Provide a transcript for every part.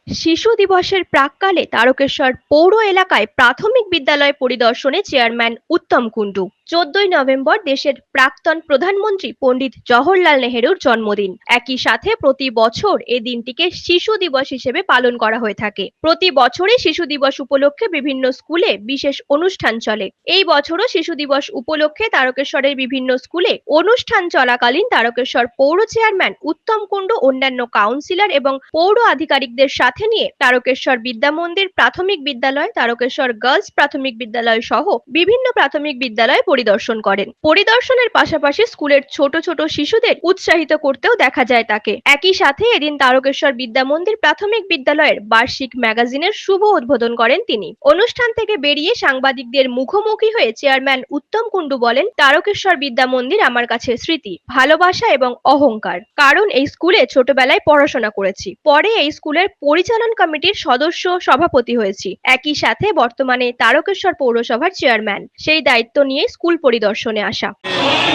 শিশু দিবসের প্রাক্কালে তারকেশ্বর পৌর এলাকায় প্রাথমিক বিদ্যালয় পরিদর্শনে চেয়ারম্যান উত্তম কুণ্ডু। 14ই নভেম্বর দেশের প্রাক্তন প্রধানমন্ত্রী পণ্ডিত জওহরলাল নেহেরুর জন্মদিন। একই সাথে প্রতি বছর এই দিনটিকে শিশু দিবস হিসেবে পালন করা হয়ে থাকে। প্রতি বছরই শিশু দিবস উপলক্ষে বিভিন্ন স্কুলে বিশেষ অনুষ্ঠান চলে। এই বছরও শিশু দিবস উপলক্ষে তারকেশ্বরের বিভিন্ন স্কুলে অনুষ্ঠান চলাকালীন তারকেশ্বর পৌর চেয়ারম্যান উত্তম কুণ্ডু অন্যান্য কাউন্সিলর এবং পৌর আধিকারিকদের সাথে নিয়ে তারকেশ্বর বিদ্যা মন্দির প্রাথমিক বিদ্যালয়, তারকেশ্বর গার্লস প্রাথমিক বিদ্যালয় সহ বিভিন্ন প্রাথমিক বিদ্যালয় পরিদর্শন করেন। পরিদর্শনের পাশাপাশি স্কুলের ছোট ছোট শিশুদের উৎসাহিত করতেও দেখা যায় তাকে। একই সাথে এদিন তারকেশ্বর বিদ্যা মন্দির প্রাথমিক বিদ্যালয়ের বার্ষিক ম্যাগাজিনের শুভ উদ্বোধন করেন তিনি। অনুষ্ঠান থেকে বেরিয়ে সাংবাদিকদের মুখোমুখি হয়ে চেয়ারম্যান উত্তম কুণ্ডু বলেন, তারকেশ্বর বিদ্যা মন্দির আমার কাছে স্মৃতি, ভালোবাসা এবং অহংকার। কারণ এই স্কুলে ছোটবেলায় পড়াশোনা করেছি, পরে এই স্কুলের পরিচালন কমিটির সদস্য সভাপতি হয়েছি। একই সাথে বর্তমানে তারকেশ্বর পৌরসভার চেয়ারম্যান। সেই দায়িত্ব নিয়ে স্কুল পরিদর্শনে আসা।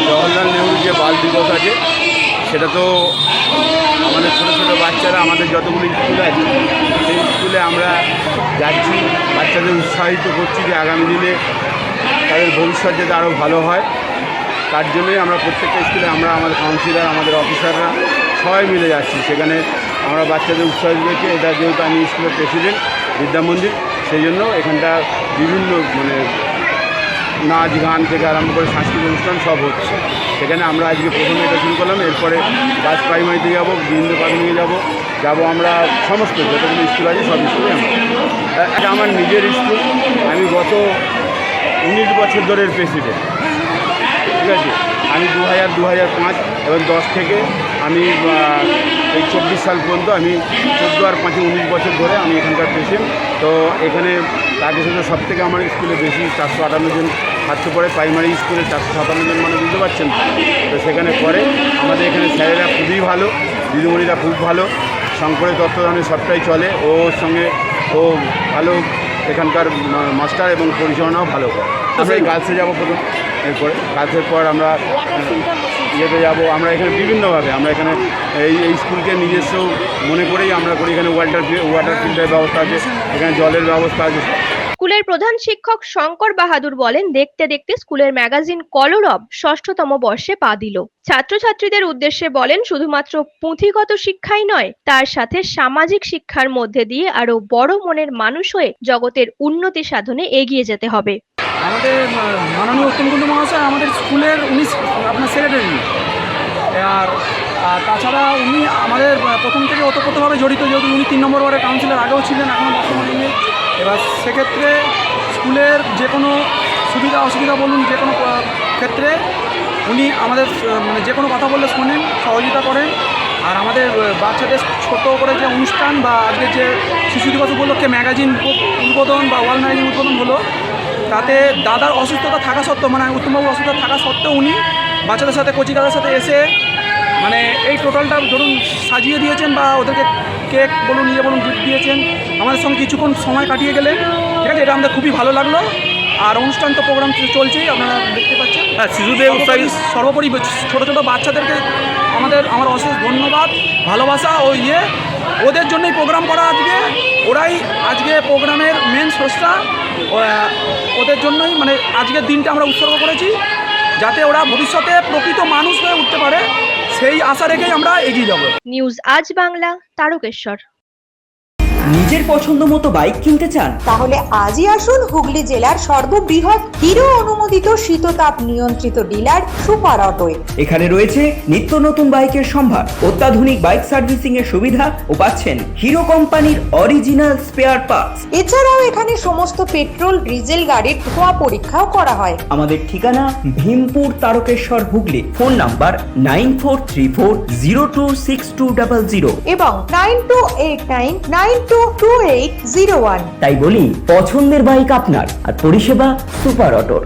জওহরলাল নেহরু যে বাল দিবস আছে সেটা তো আমাদের ছোটো ছোটো বাচ্চারা, আমাদের যতগুলো স্কুল আছে সেই স্কুলে আমরা যাচ্ছি, বাচ্চাদের উৎসাহিত করছি যে আগামী দিনে তাদের ভবিষ্যৎ যাতে আরও ভালো হয়। তার জন্যই আমরা প্রত্যেকটা স্কুলে আমাদের কাউন্সিলর, আমাদের অফিসাররা সবাই মিলে যাচ্ছি। সেখানে আমরা বাচ্চাদের উৎসাহ দিয়েছি। এটা যেহেতু আমি স্কুলের প্রেসিডেন্ট বিদ্যা মন্দির, সেই জন্য এখানটা বিভিন্ন নাচ গান থেকে আরম্ভ করে সাংস্কৃতিক অনুষ্ঠান সব হচ্ছে। সেখানে আমরা আজকে প্রথমে এটা শুরু করলাম, এরপরে গাছ প্রাইমারিতে যাবো, বীরেন্দ্র প্রাথমিকে যাবো আমরা সমস্ত যতগুলো স্কুল আছে সব স্কুলে। এটা আমার নিজের স্কুল, আমি গত 19 বছর ধরে প্রেসিডেন্ট। ঠিক আছে, আমি 2005 এবং 10 থেকে আমি এই 24 সাল পর্যন্ত আমি 14 আর 5 19 বছর ধরে আমি এখানকার প্রেসিডেন্ট। তো এখানে তাকে সাথে সব থেকে আমার স্কুলে বেশি 458 জন ছাত্র পড়ে। প্রাইমারি স্কুলে 457 জন, মানে বুঝতে পারছেন। তো সেখানে পড়ে। আমাদের এখানে স্যারেরা খুবই ভালো, দিদিমণিরা খুব ভালো, শঙ্করের তত্ত্বাবধানে সবটাই চলে। ওর সঙ্গে ও ভালো এখানকার মাস্টার এবং পরিচালনাও ভালো করে। আমরা এই গার্লসে যাবো প্রথম, এরপরে গার্লসের পর আমরা ইয়েতে যাবো। আমরা এখানে বিভিন্নভাবে আমরা এখানে এই স্কুলকে নিজস্ব মনে করেই আমরা করি। এখানে ওয়াটার ফিল্টারের ব্যবস্থা আছে, এখানে জলের ব্যবস্থা আছে। স্কুলের প্রধান শিক্ষক শঙ্কর বাহাদুর বলেন, দেখতে দেখতে স্কুলের ম্যাগাজিন কলরব 6ষ্ঠতম বর্ষে পা দিল। ছাত্রছাত্রীদের উদ্দেশ্যে বলেন, শুধুমাত্র পুঁথিগত শিক্ষাই নয়, তার সাথে সামাজিক শিক্ষার মধ্যে দিয়ে আরো বড় মনের মানুষ হয়ে জগতের উন্নতি সাধনে এগিয়ে যেতে হবে। আমাদের মাননীয় উত্তম কুণ্ডু মহাশয় আমাদের স্কুলের আপনার সেক্রেটারি। আর তাছাড়া উনি আমাদের প্রথম থেকে ওতপ্রোতভাবে জড়িত, যেহেতু উনি 3 নম্বর ওয়ার্ডের কাউন্সিলর আগেও ছিলেন, এখনও বর্তমানে নিয়ে। এবার সেক্ষেত্রে স্কুলের যে কোনো সুবিধা অসুবিধা বলুন, যে কোনো ক্ষেত্রে উনি আমাদের মানে যে কোনো কথা বললে শোনেন, সহযোগিতা করেন। আর আমাদের বাচ্চাদের ছোট করে যে অনুষ্ঠান বা আজকে যে শিশু দিবস উপলক্ষে ম্যাগাজিন উদ্বোধন বা ওয়াল ম্যাগাজিন উদ্বোধন হলো, তাতে দাদার অসুস্থতা থাকা সত্ত্বেও, মানে উত্তমবাবুর অসুস্থতা থাকা সত্ত্বেও উনি বাচ্চাদের সাথে, কোচি দাদার সাথে এসে মানে এই টোটালটা ধরুন সাজিয়ে দিয়েছেন, বা ওদেরকে কেক বলুন, ইয়ে বলুন, গিফট দিয়েছেন। আমাদের সঙ্গে কিছুক্ষণ সময় কাটিয়ে গেলেন। ঠিক আছে, এটা আমাদের খুবই ভালো লাগলো। আর অনুষ্ঠান তো প্রোগ্রাম চলছেই, আপনারা দেখতে পাচ্ছেন। হ্যাঁ, শিশুদের উৎসাহী সর্বোপরি ছোটো ছোটো বাচ্চাদেরকে আমার অশেষ ধন্যবাদ, ভালোবাসা ও ওদের জন্যই প্রোগ্রাম করা আজকে। ওরাই আজকে প্রোগ্রামের মেন স্রষ্টা। ওদের জন্যই মানে আজকের দিনটা আমরা উৎসর্গ করেছি, যাতে ওরা ভবিষ্যতে প্রকৃত মানুষ হয়ে উঠতে পারে, সেই আশা রেখেই আমরা এগিয়ে যাব। নিউজ আজ বাংলা, তারকেশ্বর। নিজের পছন্দ মতো বাইক কিনতে চান? তাহলে আজই আসুন হুগলি জেলার সর্ববৃহৎ হিরো অনুমোদিত শীততাপ নিয়ন্ত্রিত ডিলার সুপার অটোয়। এখানে রয়েছে নিত্য নতুন বাইকের সম্ভার, অত্যাধুনিক বাইক সার্ভিসিং এর সুবিধা ও পাচ্ছেন হিরো কোম্পানির অরিজিনাল স্পেয়ার পার্টস। এছাড়াও এখানে সমস্ত পেট্রোল ডিজেল গাড়ির ধোঁয়া পরীক্ষাও করা হয়। আমাদের ঠিকানা ভীমপুর, তারকেশ্বর, হুগলি। ফোন নাম্বার 9434026200 এবং 9289922801। তাই বলি, পছন্দের বাইক আপনার আর পরিষেবা সুপার অটোর।